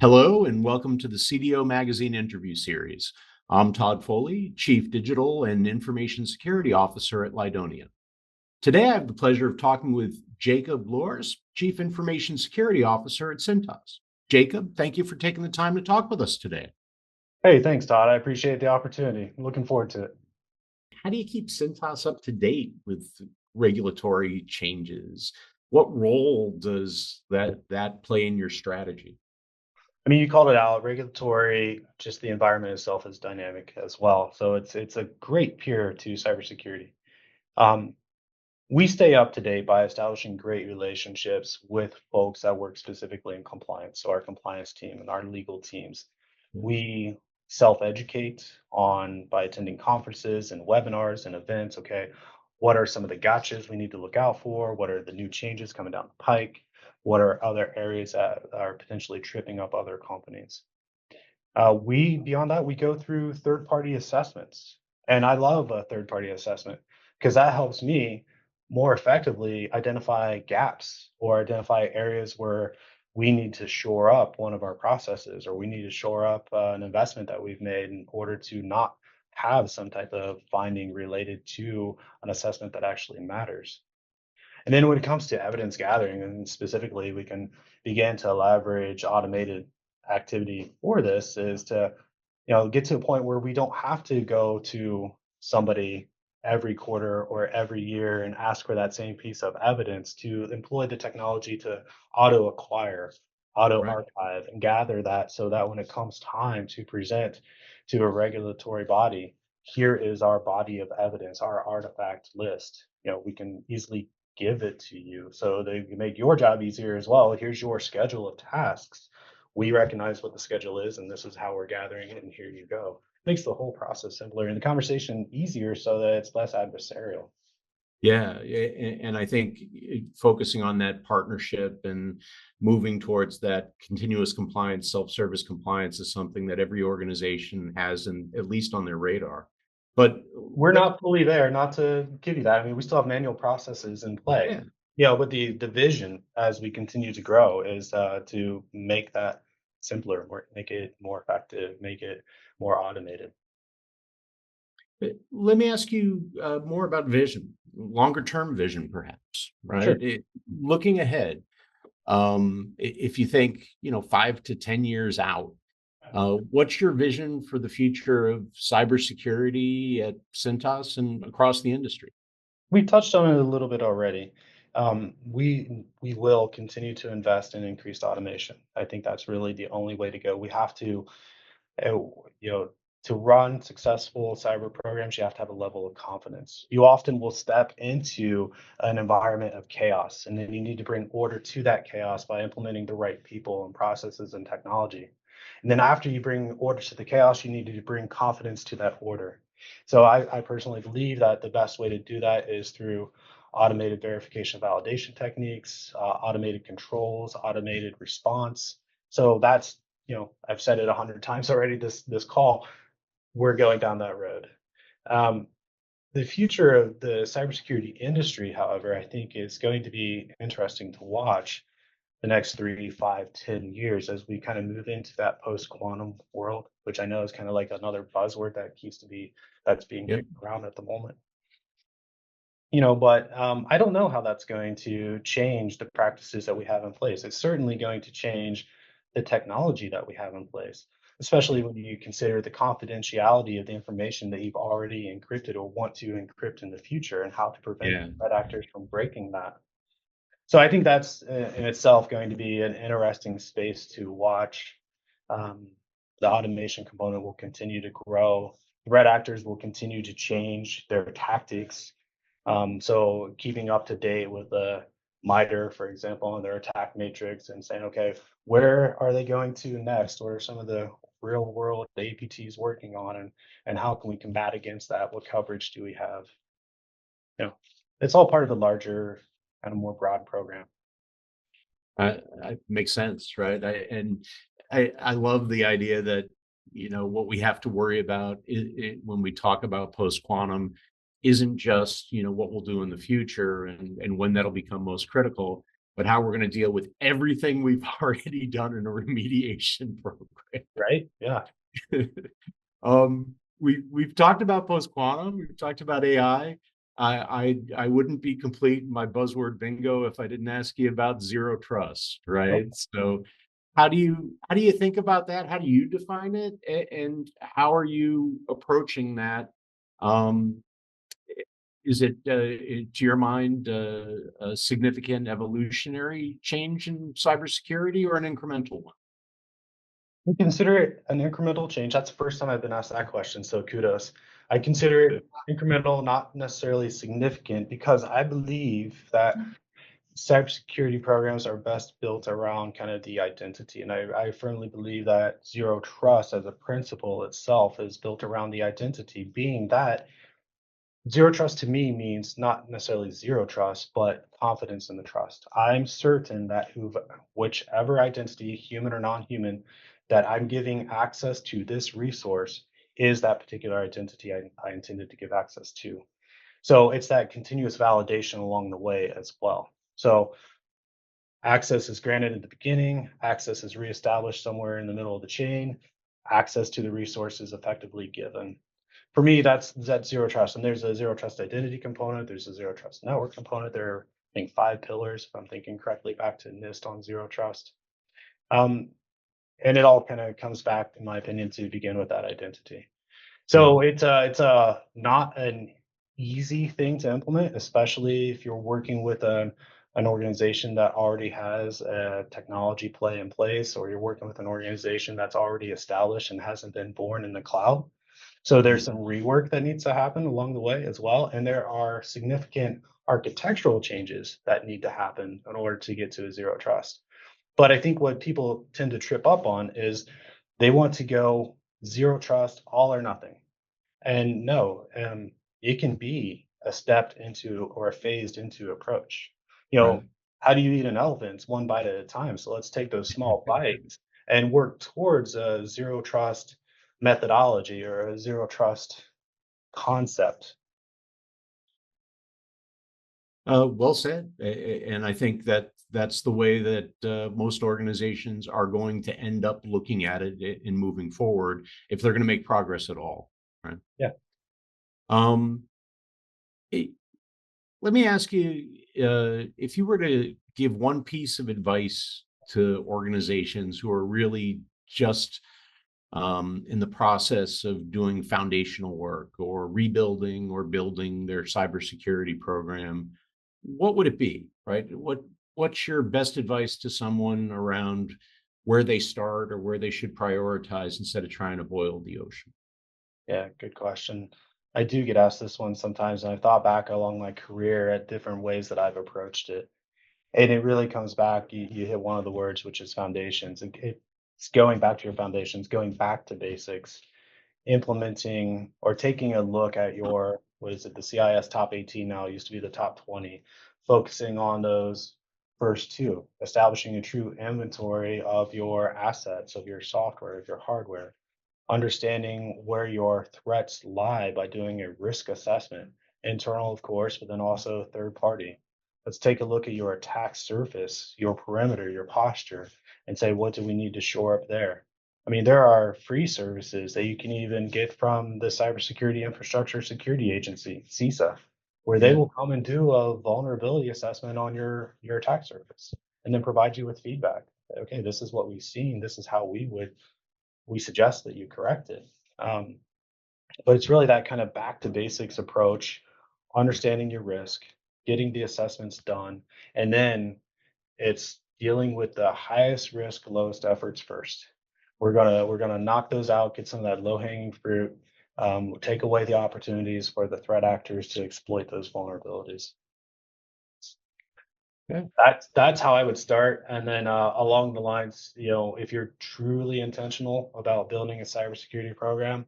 Hello, and welcome to the CDO Magazine interview series. I'm Todd Foley, Chief Digital and Information Security Officer at Lydonia. Today, I have the pleasure of talking with Jacob Lorz, Chief Information Security Officer at Cintas. Jacob, thank you for taking the time to talk with us today. Hey, thanks, Todd. I appreciate the opportunity. I'm looking forward to it. How do you keep Cintas up to date with regulatory changes? What role does that play in your strategy? I mean, you called it out. Regulatory, just the environment itself is dynamic as well. So it's a great peer to cybersecurity. Um, we stay up to date by establishing great relationships with folks that work specifically in compliance. So our compliance team and our legal teams. We self-educate on by attending conferences and webinars and events. Okay, what are some of the gotchas we need to look out for? What are the new changes coming down the pike? What are other areas that are potentially tripping up other companies? We beyond that, we go through third-party assessments, and I love a third-party assessment because that helps me more effectively identify gaps or identify areas where we need to shore up one of our processes or we need to shore up an investment that we've made in order to not have some type of finding related to an assessment that actually matters. And then when it comes to evidence gathering, and specifically, we can begin to leverage automated activity for this is to, get to a point where we don't have to go to somebody every quarter or every year and ask for that same piece of evidence to employ the technology to auto acquire, auto Right. archive, and gather that so that when it comes time to present to a regulatory body, here is our body of evidence, our artifact list. We can easily give it to you so they can make your job easier as well. Here's your schedule of tasks. We recognize what the schedule is, and this is how we're gathering it, and here you go. Makes the whole process simpler and the conversation easier so that it's less adversarial. Yeah, and I think focusing on that partnership and moving towards that continuous compliance, self-service compliance is something that every organization has, and at least on their radar. But We're let's, not fully there, not to give you that. I mean, we still have manual processes in play. yeah, But the vision as we continue to grow is to make that simpler, make it more effective, make it more automated. let me ask you more about vision, longer term vision, perhaps. Right, Sure. looking ahead. If you think, 5 to 10 years out, what's your vision for the future of cybersecurity at Cintas and across the industry? We touched on it a little bit already. We will continue to invest in increased automation. I think that's really the only way to go. We have to, uh, you know, to run successful cyber programs, you have to have a level of confidence. You often will step into an environment of chaos, and then you need to bring order to that chaos by implementing the right people and processes and technology. And then after you bring order to the chaos, you need to bring confidence to that order. So I personally believe that the best way to do that is through automated verification validation techniques, automated controls, automated response. So that's, I've said it 100 times already this call. We're going down that road. Um, the future of the cybersecurity industry, however, I think is going to be interesting to watch the next 3, 5, 10 years as we kind of move into that post-quantum world, which I know is kind of like another buzzword that keeps to be that's being Yep. kicked around at the moment. But I don't know how that's going to change the practices that we have in place. It's certainly going to change the technology that we have in place, especially when you consider the confidentiality of the information that you've already encrypted or want to encrypt in the future and how to prevent Yeah. threat actors from breaking that. So I think that's in itself going to be an interesting space to watch. Um, the automation component will continue to grow. Threat actors will continue to change their tactics. So keeping up to date with the MITRE, for example, and their attack matrix and saying, okay, where are they going to next? What are some of the real world APTs working on and how can we combat against that? What coverage do we have? You know, it's all part of the larger kind of more broad program. I makes sense, right? I love the idea that, what we have to worry about when we talk about post quantum isn't just, what we'll do in the future and when that'll become most critical, but how we're going to deal with everything we've already done in a remediation program. Right? Yeah. We've talked about post quantum. We've talked about AI. I wouldn't be complete in my buzzword bingo if I didn't ask you about zero trust, Nope. right? So how do you think about that? How do you define it, and how are you approaching that? Um, is it, to your mind, a significant evolutionary change in cybersecurity or an incremental one? We consider it an incremental change. That's the first time I've been asked that question, so kudos. I consider it incremental, not necessarily significant, because I believe that cybersecurity programs are best built around kind of the identity. And I firmly believe that zero trust as a principle itself is built around the identity, being that zero trust to me means not necessarily zero trust, but confidence in the trust. I'm certain that whichever identity, human or non-human, that I'm giving access to this resource is that particular identity I intended to give access to. So it's that continuous validation along the way as well. So access is granted at the beginning, access is reestablished somewhere in the middle of the chain, access to the resource is effectively given. For me, that's zero trust. And there's a zero trust identity component, there's a zero trust network component. There are, I think, 5 pillars, if I'm thinking correctly, back to NIST on zero trust. Um, and it all kind of comes back, in my opinion, to begin with that identity. Yeah. So it's not an easy thing to implement, especially if you're working with an organization that already has a technology play in place, or you're working with an organization that's already established and hasn't been born in the cloud. So there's some rework that needs to happen along the way as well, and there are significant architectural changes that need to happen in order to get to a zero trust. But I think what people tend to trip up on is they want to go zero trust, all or nothing. And no, it can be a stepped into or a phased into approach. You Right. know, how do you eat an elephant? It's one bite at a time. So let's take those small bites and work towards a zero trust methodology or a zero trust concept. Well said. And I think that that's the way that most organizations are going to end up looking at it in moving forward if they're going to make progress at all. Right. Yeah. Um, eh, Let me ask you, if you were to give one piece of advice to organizations who are really just in the process of doing foundational work or rebuilding or building their cybersecurity program, what would it be? Right? What's your best advice to someone around where they start or where they should prioritize instead of trying to boil the ocean? Yeah, good question. I do get asked this one sometimes, and I've thought back along my career at different ways that I've approached it. And it really comes back, you hit one of the words, which is foundations. It's going back to your foundations, going back to basics, implementing or taking a look at your, what is it, the CIS top 18 now, it used to be the top 20, focusing on those first two, establishing a true inventory of your assets, of your software, of your hardware, understanding where your threats lie by doing a risk assessment, internal, of course, but then also third party. Let's take a look at your attack surface, your perimeter, your posture, and say, what do we need to shore up there? I mean, there are free services that you can even get from the Cybersecurity Infrastructure Security Agency, CISA, where they Yeah. will come and do a vulnerability assessment on your attack surface and then provide you with feedback. Okay, this is what we've seen. This is how we suggest that you correct it. But it's really that kind of back to basics approach, understanding your risk, getting the assessments done, and then it's dealing with the highest risk, lowest efforts first. We're gonna knock those out, get some of that low hanging fruit, take away the opportunities for the threat actors to exploit those vulnerabilities. Yeah. That's how I would start, and then along the lines, if you're truly intentional about building a cybersecurity program,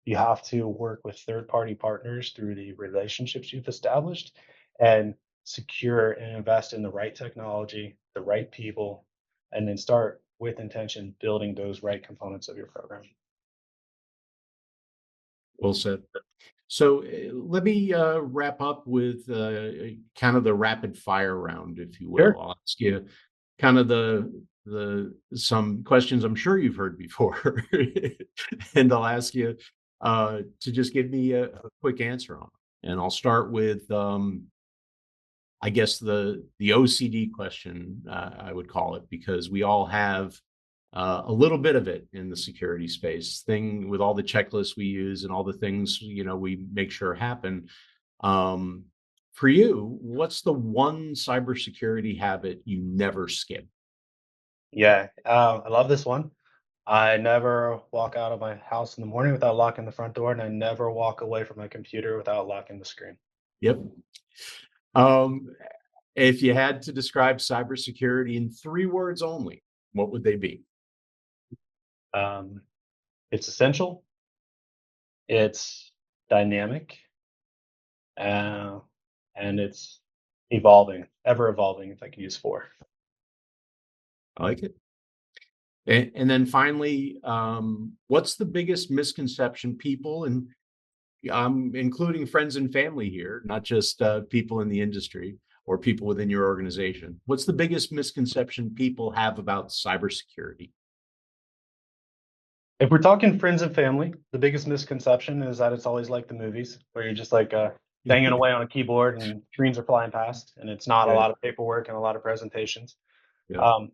you have to work with third-party partners through the relationships you've established and secure and invest in the right technology, the right people, and then start with intention building those right components of your program. Well said. So let me wrap up with kind of the rapid fire round, if you will. Sure. I'll ask you kind of the some questions I'm sure you've heard before, and I'll ask you to just give me a quick answer on it. And I'll start with I guess the OCD question, I would call it, because we all have a little bit of it in the security space. Thing with all the checklists we use and all the things we make sure happen. Um, for you, what's the one cybersecurity habit you never skip? Yeah, I love this one. I never walk out of my house in the morning without locking the front door, and I never walk away from my computer without locking the screen. Yep. Um, if you had to describe cybersecurity in 3 words only, what would they be? Um, it's essential, it's dynamic, uh, and it's evolving, ever evolving, if I could use four. I like it. And then finally, what's the biggest misconception people, and I'm including friends and family here, not just people in the industry or people within your organization. What's the biggest misconception people have about cybersecurity? If we're talking friends and family, the biggest misconception is that it's always like the movies, where you're just like banging away on a keyboard and screens are flying past, and it's not a Yeah, lot of paperwork and a lot of presentations. yeah, Um,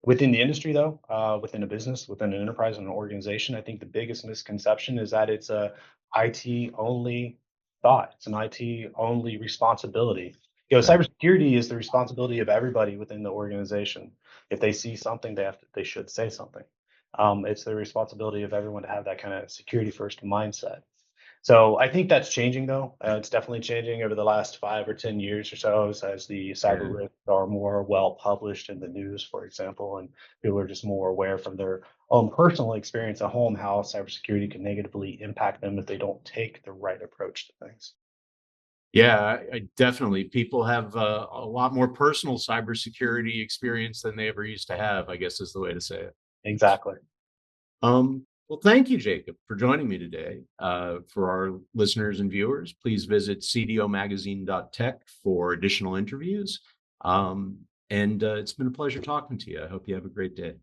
Within the industry, though, within a business, within an enterprise and an organization, I think the biggest misconception is that it's a IT only thought. It's an IT only responsibility. right. Cybersecurity is the responsibility of everybody within the organization. If they see something, they should say something. It's the responsibility of everyone to have that kind of security first mindset. So I think that's changing though. It's definitely changing over the last 5 or 10 years or so as the cyber Yeah. risks are more well published in the news, for example, and people are just more aware from their own personal experience at home how cybersecurity can negatively impact them if they don't take the right approach to things. Yeah, I definitely. People have a lot more personal cybersecurity experience than they ever used to have, I guess is the way to say it. Exactly. Well, thank you, Jacob, for joining me today. For our listeners and viewers, please visit cdomagazine.tech for additional interviews. And it's been a pleasure talking to you. I hope you have a great day.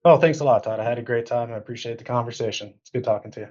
Well, thanks a lot, Todd. I had a great time. I appreciate the conversation. It's good talking to you.